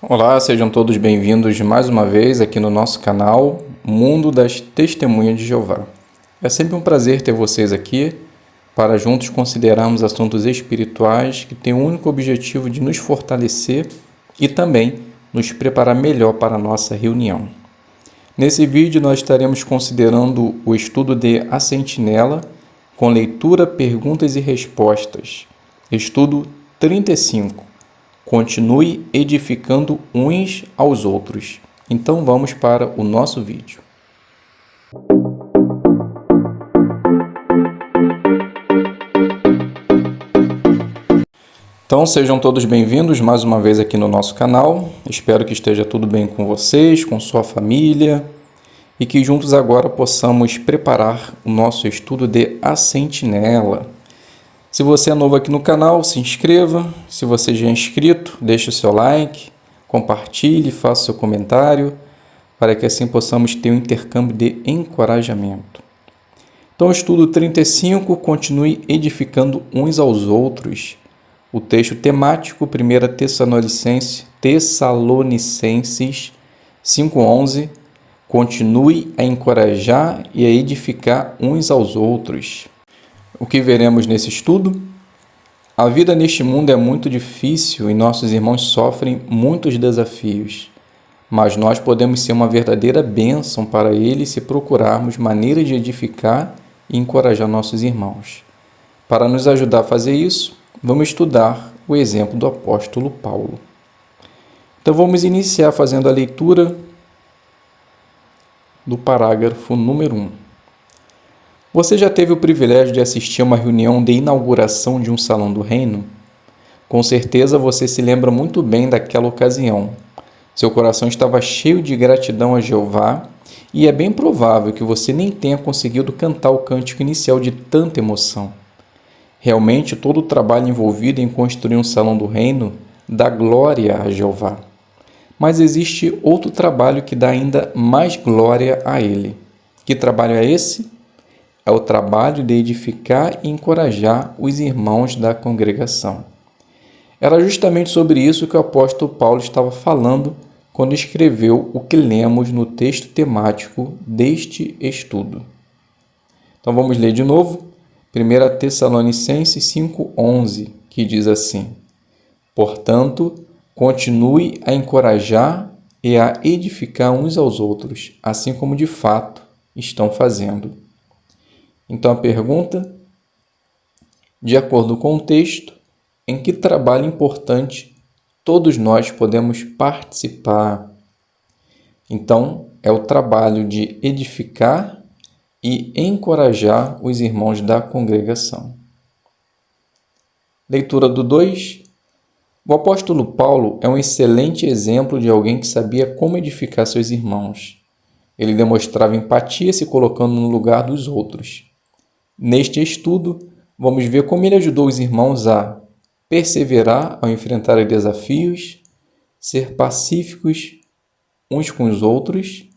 Olá, sejam todos bem-vindos mais uma vez aqui no nosso canal Mundo das Testemunhas de Jeová. É sempre um prazer ter vocês aqui para juntos considerarmos assuntos espirituais que têm o único objetivo de nos fortalecer e também nos preparar melhor para a nossa reunião. Nesse vídeo nós estaremos considerando o estudo de A Sentinela com leitura, perguntas e respostas. Estudo 35. Continue edificando uns aos outros. Então vamos para o nosso vídeo. Então sejam todos bem-vindos mais uma vez aqui no nosso canal. Espero que esteja tudo bem com vocês, com sua família e que juntos agora possamos preparar o nosso estudo de A Sentinela. Se você é novo aqui no canal, se inscreva. Se você já é inscrito, deixe o seu like, compartilhe, faça o seu comentário, para que assim possamos ter um intercâmbio de encorajamento. Então, o estudo 35, continue edificando uns aos outros. O texto temático, 1 Tessalonicenses 5:11, continue a encorajar e a edificar uns aos outros. O que veremos nesse estudo? A vida neste mundo é muito difícil e nossos irmãos sofrem muitos desafios, mas nós podemos ser uma verdadeira bênção para eles se procurarmos maneiras de edificar e encorajar nossos irmãos. Para nos ajudar a fazer isso, vamos estudar o exemplo do apóstolo Paulo. Então vamos iniciar fazendo a leitura do parágrafo número 1. Você já teve o privilégio de assistir a uma reunião de inauguração de um salão do reino? Com certeza você se lembra muito bem daquela ocasião. Seu coração estava cheio de gratidão a Jeová e é bem provável que você nem tenha conseguido cantar o cântico inicial de tanta emoção. Realmente, todo o trabalho envolvido em construir um salão do reino dá glória a Jeová. Mas existe outro trabalho que dá ainda mais glória a Ele. Que trabalho é esse? É o trabalho de edificar e encorajar os irmãos da congregação. Era justamente sobre isso que o apóstolo Paulo estava falando quando escreveu o que lemos no texto temático deste estudo. Então vamos ler de novo, 1 Tessalonicenses 5:11, que diz assim: Portanto, continue a encorajar e a edificar uns aos outros, assim como de fato estão fazendo. Então a pergunta, de acordo com o texto, em que trabalho importante todos nós podemos participar? Então, é o trabalho de edificar e encorajar os irmãos da congregação. Leitura do 2. O apóstolo Paulo é um excelente exemplo de alguém que sabia como edificar seus irmãos. Ele demonstrava empatia se colocando no lugar dos outros. Neste estudo, vamos ver como ele ajudou os irmãos a perseverar ao enfrentar desafios, ser pacíficos uns com os outros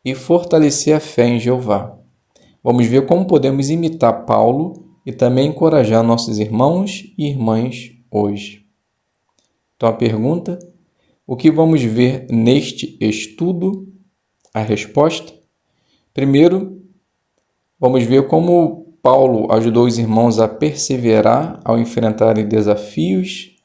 e fortalecer a fé em Jeová. Vamos ver como podemos imitar Paulo e também encorajar nossos irmãos e irmãs hoje. Então a pergunta, o que vamos ver neste estudo? A resposta? Primeiro, vamos ver como Paulo ajudou os irmãos a perseverar ao enfrentarem desafios,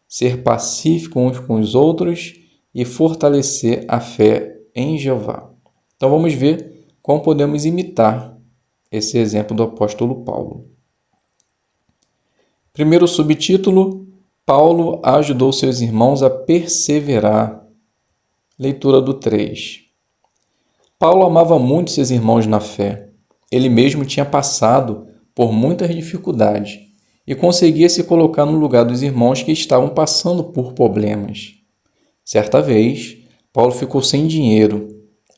ser pacífico uns com os outros e fortalecer a fé em Jeová. Então vamos ver como podemos imitar esse exemplo do apóstolo Paulo. Primeiro subtítulo, Paulo ajudou seus irmãos a perseverar. Leitura do 3. Paulo amava muito seus irmãos na fé. Ele mesmo tinha passado por muitas dificuldades e conseguia se colocar no lugar dos irmãos que estavam passando por problemas. Certa vez, Paulo ficou sem dinheiro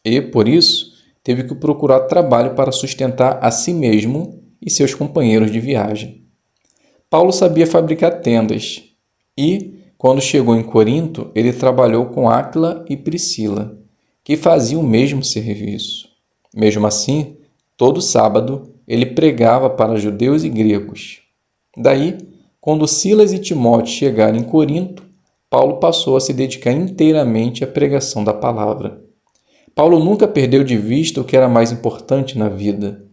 e, por isso, teve que procurar trabalho para sustentar a si mesmo e seus companheiros de viagem. Paulo sabia fabricar tendas e, quando chegou em Corinto, ele trabalhou com Áquila e Priscila, que faziam o mesmo serviço. Mesmo assim, todo sábado, ele pregava para judeus e gregos. Daí, quando Silas e Timóteo chegaram em Corinto, Paulo passou a se dedicar inteiramente à pregação da palavra. Paulo nunca perdeu de vista o que era mais importante na vida.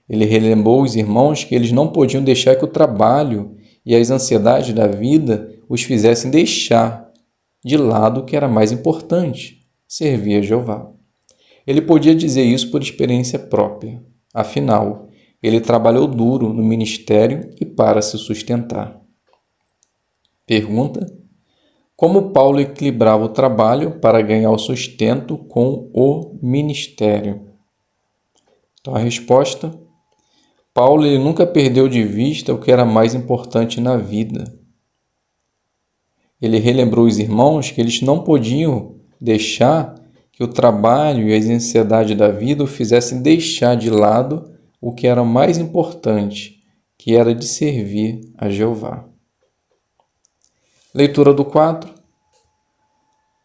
Ele relembrou os irmãos que eles não podiam deixar que o trabalho e as ansiedades da vida os fizessem deixar de lado o que era mais importante, servir a Jeová. Ele podia dizer isso por experiência própria. Afinal, ele trabalhou duro no ministério e para se sustentar. Pergunta: como Paulo equilibrava o trabalho para ganhar o sustento com o ministério? Então a resposta: Paulo ele nunca perdeu de vista o que era mais importante na vida. Ele relembrou os irmãos que eles não podiam deixar que o trabalho e as ansiedades da vida o fizessem deixar de lado o que era mais importante, que era de servir a Jeová. Leitura do 4.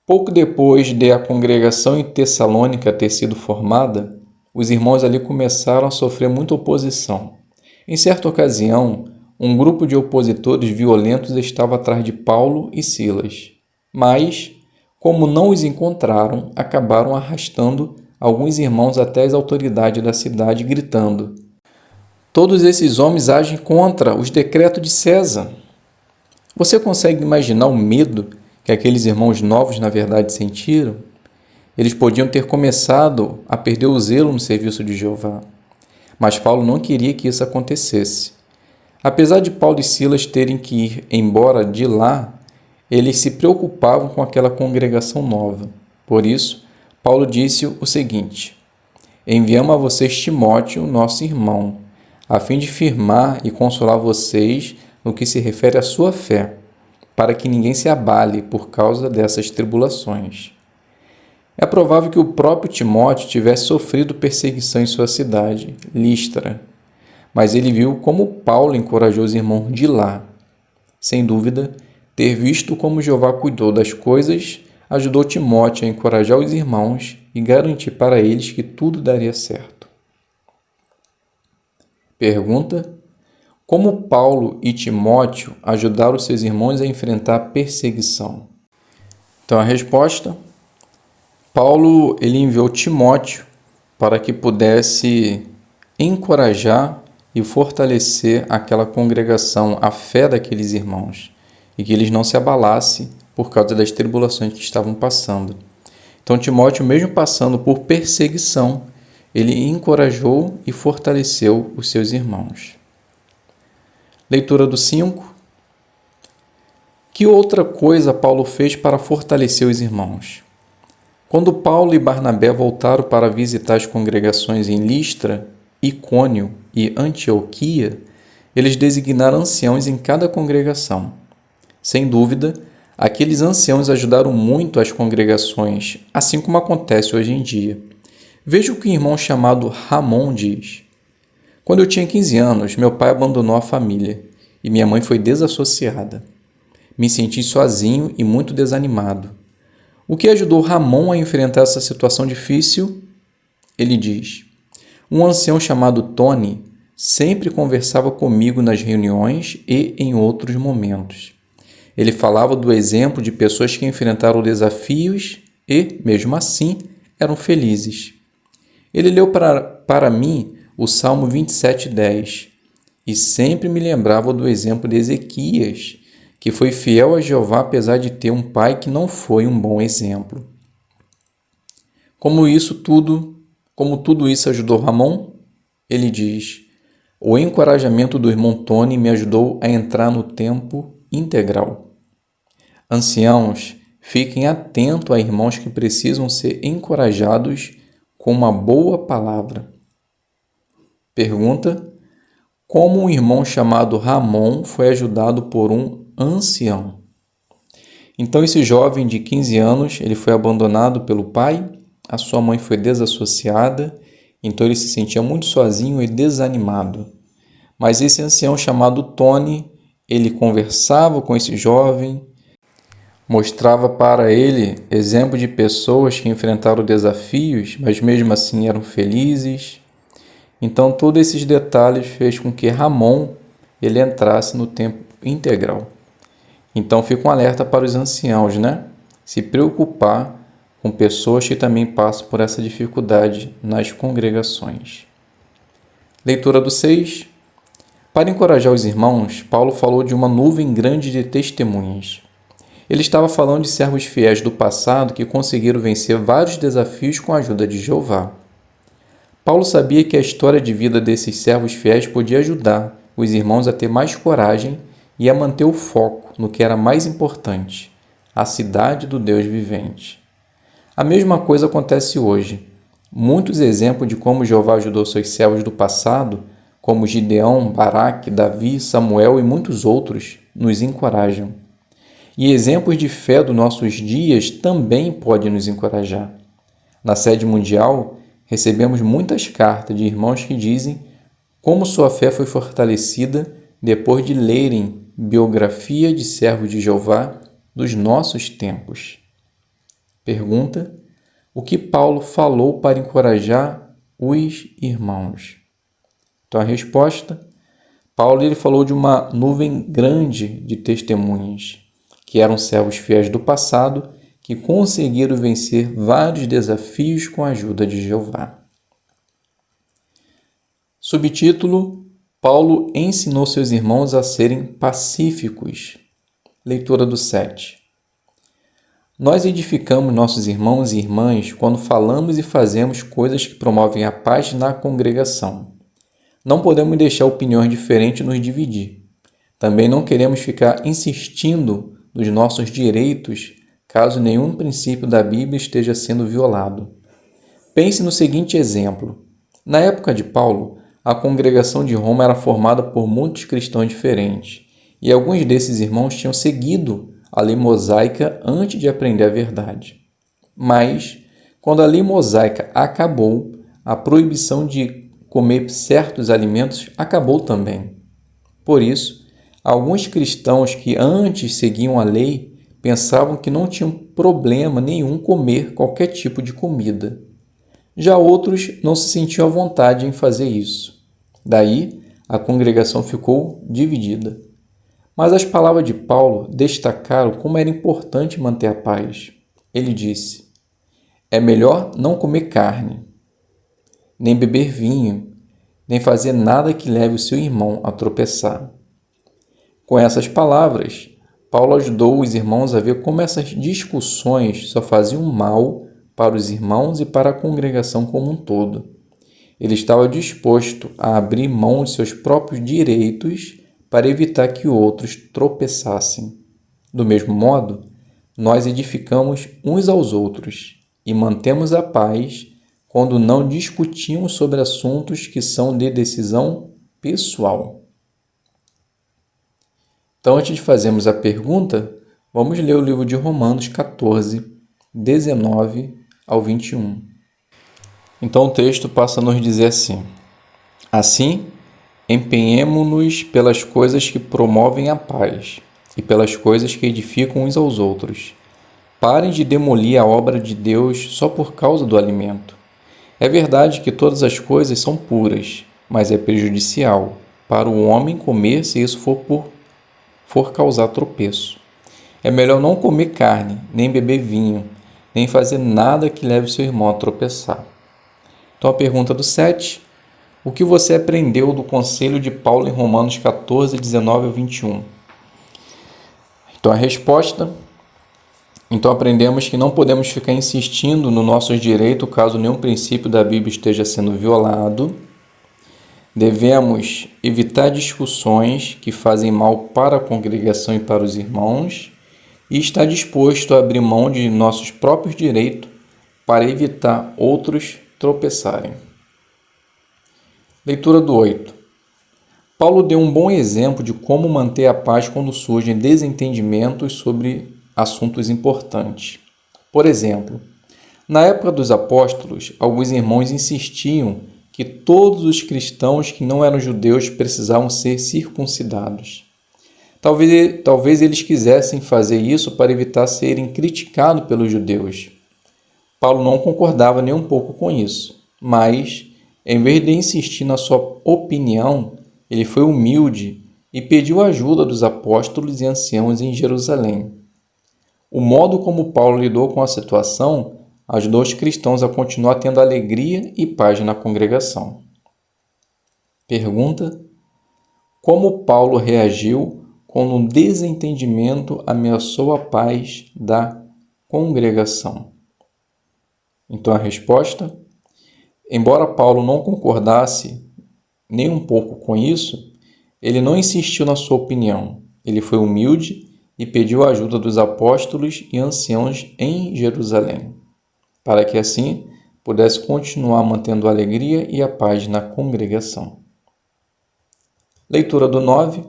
Pouco depois de a congregação em Tessalônica ter sido formada, os irmãos ali começaram a sofrer muita oposição. Em certa ocasião, um grupo de opositores violentos estava atrás de Paulo e Silas, mas, como não os encontraram, acabaram arrastando alguns irmãos até as autoridades da cidade, gritando: todos esses homens agem contra os decretos de César. Você consegue imaginar o medo que aqueles irmãos novos na verdade sentiram? Eles podiam ter começado a perder o zelo no serviço de Jeová. Mas Paulo não queria que isso acontecesse. Apesar de Paulo e Silas terem que ir embora de lá, eles se preocupavam com aquela congregação nova. Por isso, Paulo disse o seguinte: enviamos a vocês Timóteo, nosso irmão, a fim de firmar e consolar vocês no que se refere à sua fé, para que ninguém se abale por causa dessas tribulações. É provável que o próprio Timóteo tivesse sofrido perseguição em sua cidade, Listra, mas ele viu como Paulo encorajou os irmãos de lá. Sem dúvida, ter visto como Jeová cuidou das coisas ajudou Timóteo a encorajar os irmãos e garantir para eles que tudo daria certo. Pergunta: como Paulo e Timóteo ajudaram seus irmãos a enfrentar a perseguição? Então a resposta: Paulo ele enviou Timóteo para que pudesse encorajar e fortalecer aquela congregação, a fé daqueles irmãos, e que eles não se abalassem por causa das tribulações que estavam passando. Então Timóteo, mesmo passando por perseguição, ele encorajou e fortaleceu os seus irmãos. Leitura do 5. Que outra coisa Paulo fez para fortalecer os irmãos? Quando Paulo e Barnabé voltaram para visitar as congregações em Listra, Icônio e Antioquia, eles designaram anciãos em cada congregação. Sem dúvida, aqueles anciãos ajudaram muito as congregações, assim como acontece hoje em dia. Veja o que um irmão chamado Ramon diz. Quando eu tinha 15 anos, meu pai abandonou a família e minha mãe foi desassociada. Me senti sozinho e muito desanimado. O que ajudou Ramon a enfrentar essa situação difícil? Ele diz: um ancião chamado Tony sempre conversava comigo nas reuniões e em outros momentos. Ele falava do exemplo de pessoas que enfrentaram desafios e, mesmo assim, eram felizes. Ele leu para mim o Salmo 27:10 e sempre me lembrava do exemplo de Ezequias, que foi fiel a Jeová apesar de ter um pai que não foi um bom exemplo. Como tudo isso ajudou Ramon? Ele diz: o encorajamento do irmão Tony me ajudou a entrar no tempo integral. Anciãos, fiquem atentos a irmãos que precisam ser encorajados com uma boa palavra. Pergunta: como um irmão chamado Ramon foi ajudado por um ancião? Então esse jovem de 15 anos, ele foi abandonado pelo pai, a sua mãe foi desassociada, então ele se sentia muito sozinho e desanimado. Mas esse ancião chamado Tony, ele conversava com esse jovem, mostrava para ele exemplo de pessoas que enfrentaram desafios, mas mesmo assim eram felizes. Então todos esses detalhes fez com que Ramon ele entrasse no tempo integral. Então fica um alerta para os anciãos, né? Se preocupar com pessoas que também passam por essa dificuldade nas congregações. Leitura do 6. Para encorajar os irmãos, Paulo falou de uma nuvem grande de testemunhas. Ele estava falando de servos fiéis do passado que conseguiram vencer vários desafios com a ajuda de Jeová. Paulo sabia que a história de vida desses servos fiéis podia ajudar os irmãos a ter mais coragem e a manter o foco no que era mais importante, a cidade do Deus vivente. A mesma coisa acontece hoje. Muitos exemplos de como Jeová ajudou seus servos do passado, como Gideão, Baraque, Davi, Samuel e muitos outros, nos encorajam. E exemplos de fé dos nossos dias também podem nos encorajar. Na sede mundial, recebemos muitas cartas de irmãos que dizem como sua fé foi fortalecida depois de lerem biografia de servos de Jeová dos nossos tempos. Pergunta: o que Paulo falou para encorajar os irmãos? Então a resposta: Paulo ele falou de uma nuvem grande de testemunhas, que eram servos fiéis do passado, que conseguiram vencer vários desafios com a ajuda de Jeová. Subtítulo: Paulo ensinou seus irmãos a serem pacíficos. Leitura do 7. Nós edificamos nossos irmãos e irmãs quando falamos e fazemos coisas que promovem a paz na congregação. Não podemos deixar opiniões diferentes nos dividir. Também não queremos ficar insistindo nos nossos direitos caso nenhum princípio da Bíblia esteja sendo violado. Pense no seguinte exemplo. Na época de Paulo, a congregação de Roma era formada por muitos cristãos diferentes, e alguns desses irmãos tinham seguido a lei mosaica antes de aprender a verdade. Mas, quando a lei mosaica acabou, a proibição de comer certos alimentos acabou também. Por isso, alguns cristãos que antes seguiam a lei pensavam que não tinham problema nenhum comer qualquer tipo de comida. Já outros não se sentiam à vontade em fazer isso. Daí, a congregação ficou dividida. Mas as palavras de Paulo destacaram como era importante manter a paz. Ele disse: é melhor não comer carne, nem beber vinho, nem fazer nada que leve o seu irmão a tropeçar. Com essas palavras, Paulo ajudou os irmãos a ver como essas discussões só faziam mal para os irmãos e para a congregação como um todo. Ele estava disposto a abrir mão de seus próprios direitos para evitar que outros tropeçassem. Do mesmo modo, nós edificamos uns aos outros e mantemos a paz quando não discutimos sobre assuntos que são de decisão pessoal. Então, antes de fazermos a pergunta, vamos ler o livro de Romanos 14, 19 ao 21. Então, o texto passa a nos dizer assim: assim, empenhemo-nos pelas coisas que promovem a paz e pelas coisas que edificam uns aos outros. Parem de demolir a obra de Deus só por causa do alimento. É verdade que todas as coisas são puras, mas é prejudicial para o homem comer se isso for causar tropeço. É melhor não comer carne, nem beber vinho, nem fazer nada que leve seu irmão a tropeçar. Então a pergunta do 7. O que você aprendeu do conselho de Paulo em Romanos 14, 19 ao 21? Então a resposta: então aprendemos que não podemos ficar insistindo no nosso direito caso nenhum princípio da Bíblia esteja sendo violado. Devemos evitar discussões que fazem mal para a congregação e para os irmãos e estar disposto a abrir mão de nossos próprios direitos para evitar outros tropeçarem. Leitura do 8. Paulo deu um bom exemplo de como manter a paz quando surgem desentendimentos sobre assuntos importantes. Por exemplo, na época dos apóstolos, alguns irmãos insistiam que todos os cristãos que não eram judeus precisavam ser circuncidados. Talvez eles quisessem fazer isso para evitar serem criticados pelos judeus. Paulo não concordava nem um pouco com isso, mas, em vez de insistir na sua opinião, ele foi humilde e pediu ajuda dos apóstolos e anciãos em Jerusalém. O modo como Paulo lidou com a situação ajudou os cristãos a continuar tendo alegria e paz na congregação. Pergunta: como Paulo reagiu quando um desentendimento ameaçou a paz da congregação? Então a resposta: embora Paulo não concordasse nem um pouco com isso, ele não insistiu na sua opinião. Ele foi humilde e pediu a ajuda dos apóstolos e anciãos em Jerusalém, para que assim pudesse continuar mantendo a alegria e a paz na congregação. Leitura do 9.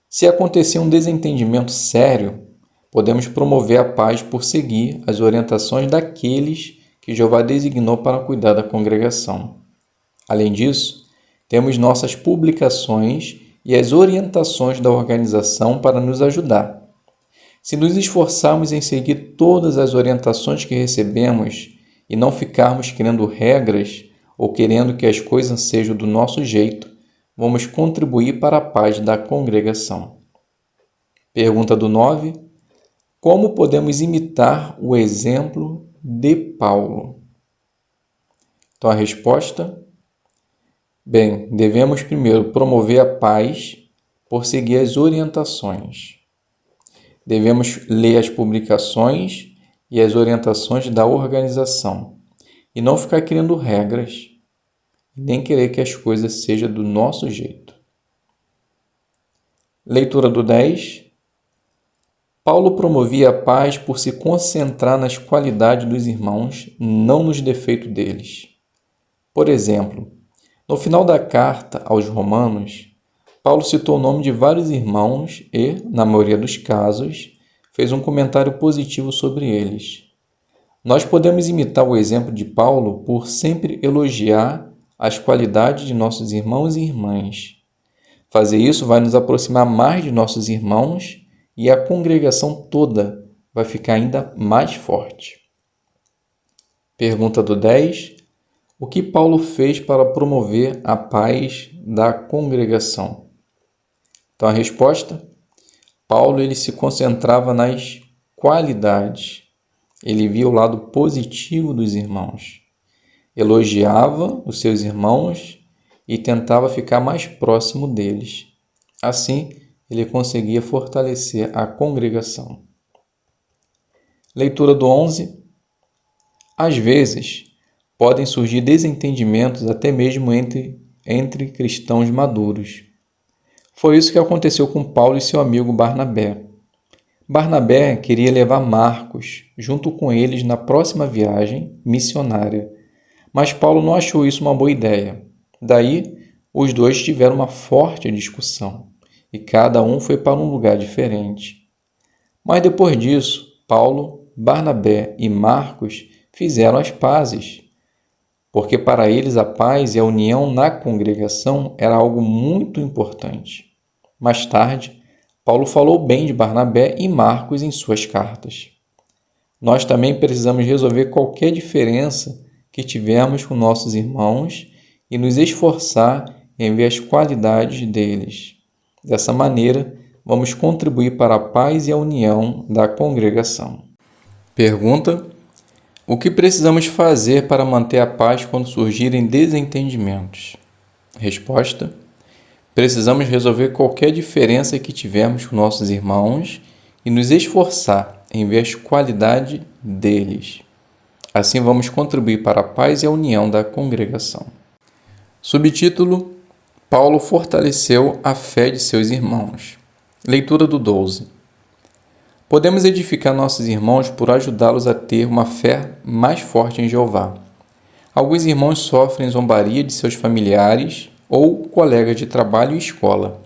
Se acontecer um desentendimento sério, podemos promover a paz por seguir as orientações daqueles que Jeová designou para cuidar da congregação. Além disso, temos nossas publicações e as orientações da organização para nos ajudar. Se nos esforçarmos em seguir todas as orientações que recebemos e não ficarmos criando regras ou querendo que as coisas sejam do nosso jeito, vamos contribuir para a paz da congregação. Pergunta do 9. Como podemos imitar o exemplo de Paulo? Então a resposta: bem, devemos primeiro promover a paz por seguir as orientações. Devemos ler as publicações e as orientações da organização e não ficar criando regras, nem querer que as coisas sejam do nosso jeito. Leitura do 10. Paulo promovia a paz por se concentrar nas qualidades dos irmãos, não nos defeitos deles. Por exemplo, no final da carta aos Romanos, Paulo citou o nome de vários irmãos e, na maioria dos casos, fez um comentário positivo sobre eles. Nós podemos imitar o exemplo de Paulo por sempre elogiar as qualidades de nossos irmãos e irmãs. Fazer isso vai nos aproximar mais de nossos irmãos e a congregação toda vai ficar ainda mais forte. Pergunta do 10. O que Paulo fez para promover a paz da congregação? Então a resposta: Paulo ele se concentrava nas qualidades. Ele via o lado positivo dos irmãos. Elogiava os seus irmãos e tentava ficar mais próximo deles. Assim, ele conseguia fortalecer a congregação. Leitura do 11. Às vezes, podem surgir desentendimentos até mesmo entre cristãos maduros. Foi isso que aconteceu com Paulo e seu amigo Barnabé. Barnabé queria levar Marcos junto com eles na próxima viagem missionária, mas Paulo não achou isso uma boa ideia. Daí, os dois tiveram uma forte discussão e cada um foi para um lugar diferente. Mas depois disso, Paulo, Barnabé e Marcos fizeram as pazes, porque para eles a paz e a união na congregação era algo muito importante. Mais tarde, Paulo falou bem de Barnabé e Marcos em suas cartas. Nós também precisamos resolver qualquer diferença que tivermos com nossos irmãos e nos esforçar em ver as qualidades deles. Dessa maneira, vamos contribuir para a paz e a união da congregação. Pergunta: o que precisamos fazer para manter a paz quando surgirem desentendimentos? Resposta: precisamos resolver qualquer diferença que tivermos com nossos irmãos e nos esforçar em ver as qualidades deles. Assim vamos contribuir para a paz e a união da congregação. Subtítulo: Paulo fortaleceu a fé de seus irmãos. Leitura do 12. Podemos edificar nossos irmãos por ajudá-los a ter uma fé mais forte em Jeová. Alguns irmãos sofrem zombaria de seus familiares ou colegas de trabalho e escola.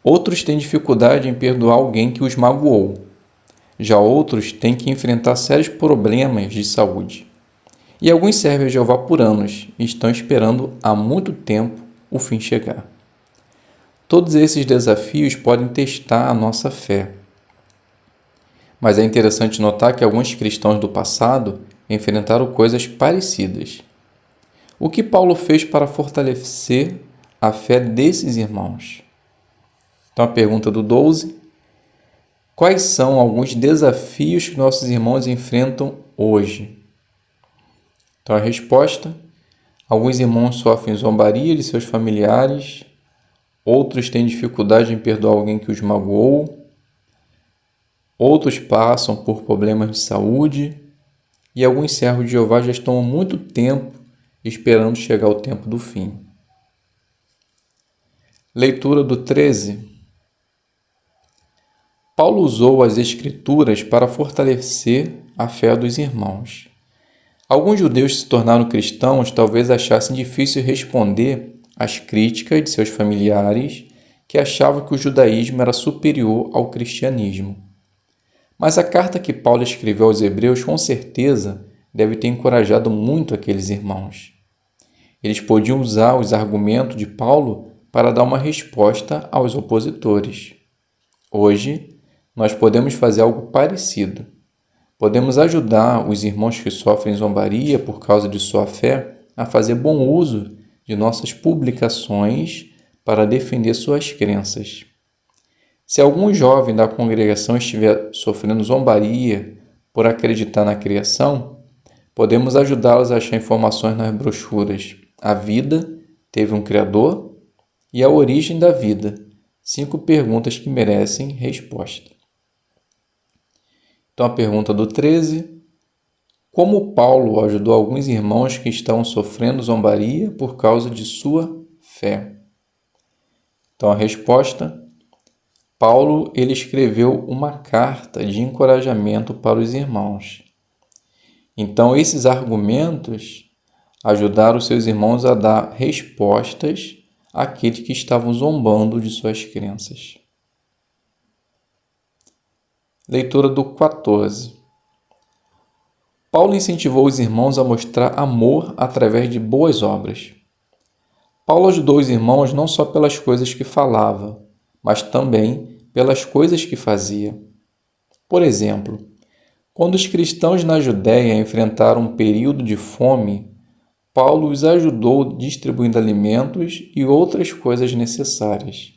Outros têm dificuldade em perdoar alguém que os magoou. Já outros têm que enfrentar sérios problemas de saúde. E alguns servem a Jeová por anos e estão esperando há muito tempo o fim chegar. Todos esses desafios podem testar a nossa fé. Mas é interessante notar que alguns cristãos do passado enfrentaram coisas parecidas. O que Paulo fez para fortalecer a fé desses irmãos? Então, a pergunta do 12: quais são alguns desafios que nossos irmãos enfrentam hoje? Então, a resposta: alguns irmãos sofrem zombaria de seus familiares, outros têm dificuldade em perdoar alguém que os magoou, outros passam por problemas de saúde e alguns servos de Jeová já estão há muito tempo esperando chegar o tempo do fim. Leitura do 13. Paulo usou as Escrituras para fortalecer a fé dos irmãos. Alguns judeus que se tornaram cristãos talvez achassem difícil responder às críticas de seus familiares que achavam que o judaísmo era superior ao cristianismo. Mas a carta que Paulo escreveu aos Hebreus com certeza deve ter encorajado muito aqueles irmãos. Eles podiam usar os argumentos de Paulo para dar uma resposta aos opositores. Hoje, nós podemos fazer algo parecido. Podemos ajudar os irmãos que sofrem zombaria por causa de sua fé a fazer bom uso de nossas publicações para defender suas crenças. Se algum jovem da congregação estiver sofrendo zombaria por acreditar na criação, podemos ajudá-los a achar informações nas brochuras A Vida Teve um Criador e A Origem da Vida, 5 perguntas que merecem resposta. Então, a pergunta do 13: como Paulo ajudou alguns irmãos que estavam sofrendo zombaria por causa de sua fé? Então, a resposta: Paulo ele escreveu uma carta de encorajamento para os irmãos. Então, esses argumentos ajudaram os seus irmãos a dar respostas àqueles que estavam zombando de suas crenças. Leitura do 14. Paulo incentivou os irmãos a mostrar amor através de boas obras. Paulo ajudou os irmãos não só pelas coisas que falava, mas também pelas coisas que fazia. Por exemplo, quando os cristãos na Judéia enfrentaram um período de fome, Paulo os ajudou distribuindo alimentos e outras coisas necessárias.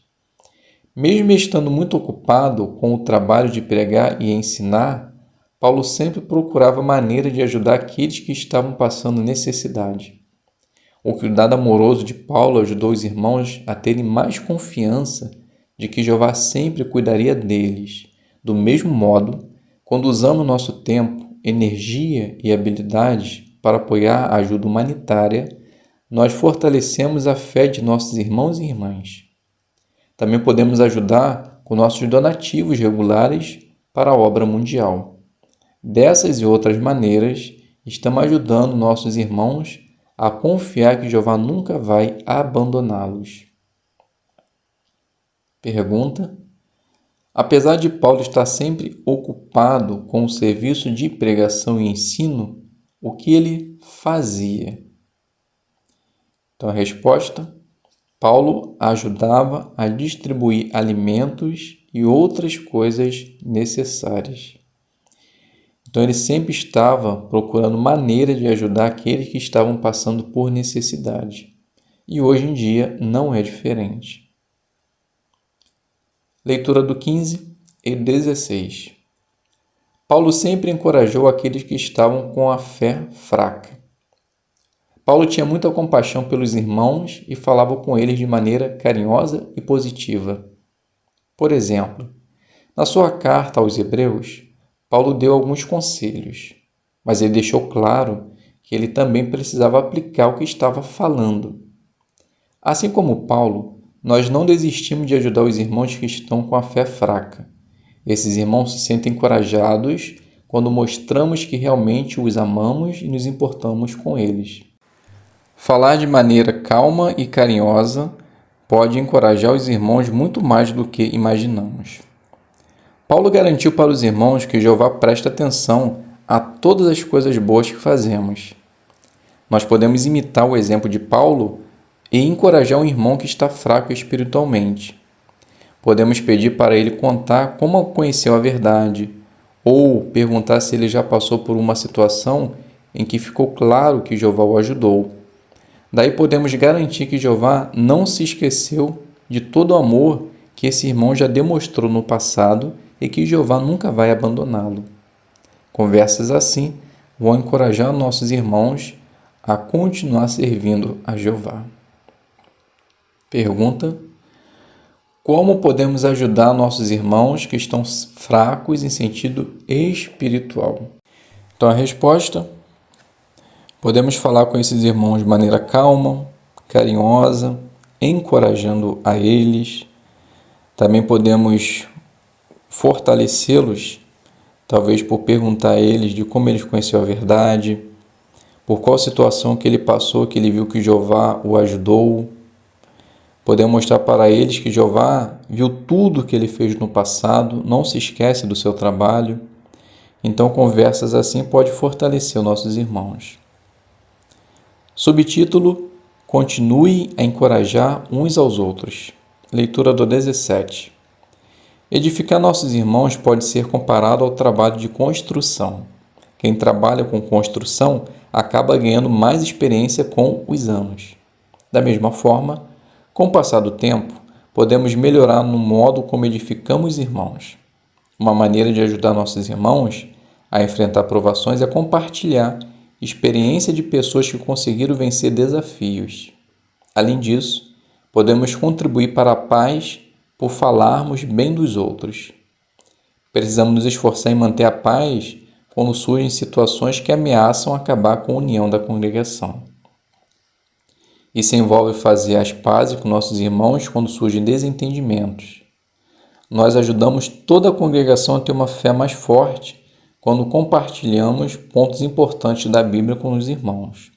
Mesmo estando muito ocupado com o trabalho de pregar e ensinar, Paulo sempre procurava maneira de ajudar aqueles que estavam passando necessidade. O cuidado amoroso de Paulo ajudou os irmãos a terem mais confiança de que Jeová sempre cuidaria deles. Do mesmo modo, quando usamos nosso tempo, energia e habilidades para apoiar a ajuda humanitária, nós fortalecemos a fé de nossos irmãos e irmãs. Também podemos ajudar com nossos donativos regulares para a obra mundial. Dessas e outras maneiras, estamos ajudando nossos irmãos a confiar que Jeová nunca vai abandoná-los. Pergunta: apesar de Paulo estar sempre ocupado com o serviço de pregação e ensino, o que ele fazia? Então, a resposta: Paulo ajudava a distribuir alimentos e outras coisas necessárias. Então, ele sempre estava procurando maneira de ajudar aqueles que estavam passando por necessidade. E hoje em dia não é diferente. Leitura do 15 e 16. Paulo sempre encorajou aqueles que estavam com a fé fraca. Paulo tinha muita compaixão pelos irmãos e falava com eles de maneira carinhosa e positiva. Por exemplo, na sua carta aos Hebreus, Paulo deu alguns conselhos, mas ele deixou claro que ele também precisava aplicar o que estava falando. Assim como Paulo, nós não desistimos de ajudar os irmãos que estão com a fé fraca. Esses irmãos se sentem encorajados quando mostramos que realmente os amamos e nos importamos com eles. Falar de maneira calma e carinhosa pode encorajar os irmãos muito mais do que imaginamos. Paulo garantiu para os irmãos que Jeová presta atenção a todas as coisas boas que fazemos. Nós podemos imitar o exemplo de Paulo e encorajar um irmão que está fraco espiritualmente. Podemos pedir para ele contar como conheceu a verdade, ou perguntar se ele já passou por uma situação em que ficou claro que Jeová o ajudou. Daí podemos garantir que Jeová não se esqueceu de todo o amor que esse irmão já demonstrou no passado e que Jeová nunca vai abandoná-lo. Conversas assim vão encorajar nossos irmãos a continuar servindo a Jeová. Pergunta: como podemos ajudar nossos irmãos que estão fracos em sentido espiritual? Então a resposta: podemos falar com esses irmãos de maneira calma, carinhosa, encorajando a eles. Também podemos fortalecê-los, talvez por perguntar a eles de como eles conheceram a verdade, por qual situação que ele passou, que ele viu que Jeová o ajudou. Podemos mostrar para eles que Jeová viu tudo que ele fez no passado, não se esquece do seu trabalho. Então, conversas assim podem fortalecer os nossos irmãos. Subtítulo: continue a encorajar uns aos outros. Leitura do 17. Edificar nossos irmãos pode ser comparado ao trabalho de construção. Quem trabalha com construção acaba ganhando mais experiência com os anos. Da mesma forma, com o passar do tempo, podemos melhorar no modo como edificamos irmãos. Uma maneira de ajudar nossos irmãos a enfrentar provações é compartilhar experiência de pessoas que conseguiram vencer desafios. Além disso, podemos contribuir para a paz por falarmos bem dos outros. Precisamos nos esforçar em manter a paz quando surgem situações que ameaçam acabar com a união da congregação. Isso envolve fazer as pazes com nossos irmãos quando surgem desentendimentos. Nós ajudamos toda a congregação a ter uma fé mais forte quando compartilhamos pontos importantes da Bíblia com os irmãos.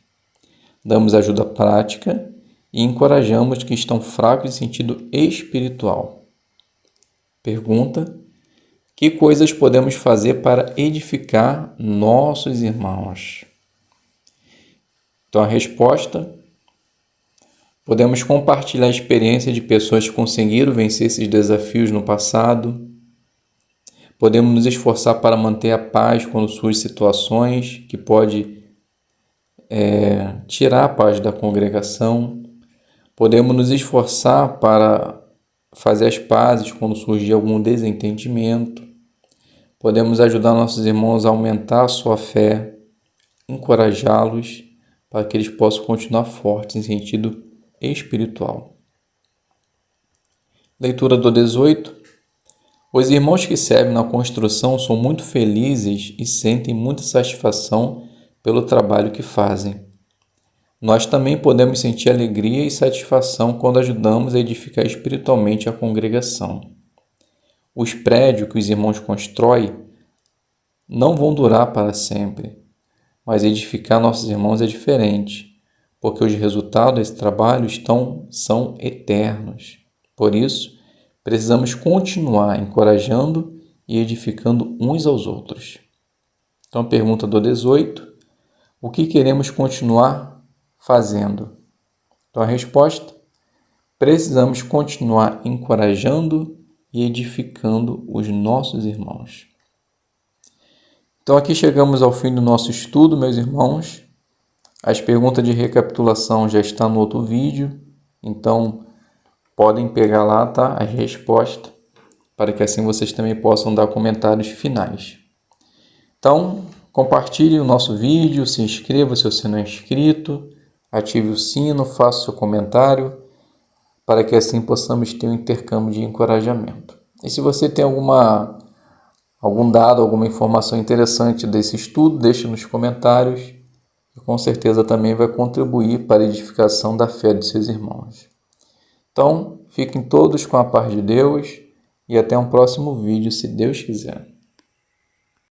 Damos ajuda prática e encorajamos os que estão fracos em sentido espiritual. Pergunta: que coisas podemos fazer para edificar nossos irmãos? Então a resposta: podemos compartilhar a experiência de pessoas que conseguiram vencer esses desafios no passado. Podemos nos esforçar para manter a paz quando surgem situações que podem tirar a paz da congregação. Podemos nos esforçar para fazer as pazes quando surgir algum desentendimento. Podemos ajudar nossos irmãos a aumentar a sua fé, encorajá-los para que eles possam continuar fortes em sentido espiritual. Leitura do 18. Os irmãos que servem na construção são muito felizes e sentem muita satisfação pelo trabalho que fazem. Nós também podemos sentir alegria e satisfação quando ajudamos a edificar espiritualmente a congregação. Os prédios que os irmãos constroem não vão durar para sempre, mas edificar nossos irmãos é diferente, porque os resultados desse trabalho são eternos. Por isso, precisamos continuar encorajando e edificando uns aos outros. Então, a pergunta do 18: o que queremos continuar fazendo? Então, a resposta: precisamos continuar encorajando e edificando os nossos irmãos. Então, aqui chegamos ao fim do nosso estudo, meus irmãos. As perguntas de recapitulação já estão no outro vídeo, então podem pegar lá, tá? As respostas, para que assim vocês também possam dar comentários finais. Então, compartilhe o nosso vídeo, se inscreva se você não é inscrito, ative o sino, faça o seu comentário, para que assim possamos ter um intercâmbio de encorajamento. E se você tem algum dado, alguma informação interessante desse estudo, deixe nos comentários, que com certeza também vai contribuir para a edificação da fé de seus irmãos. Então, fiquem todos com a paz de Deus e até um próximo vídeo, se Deus quiser.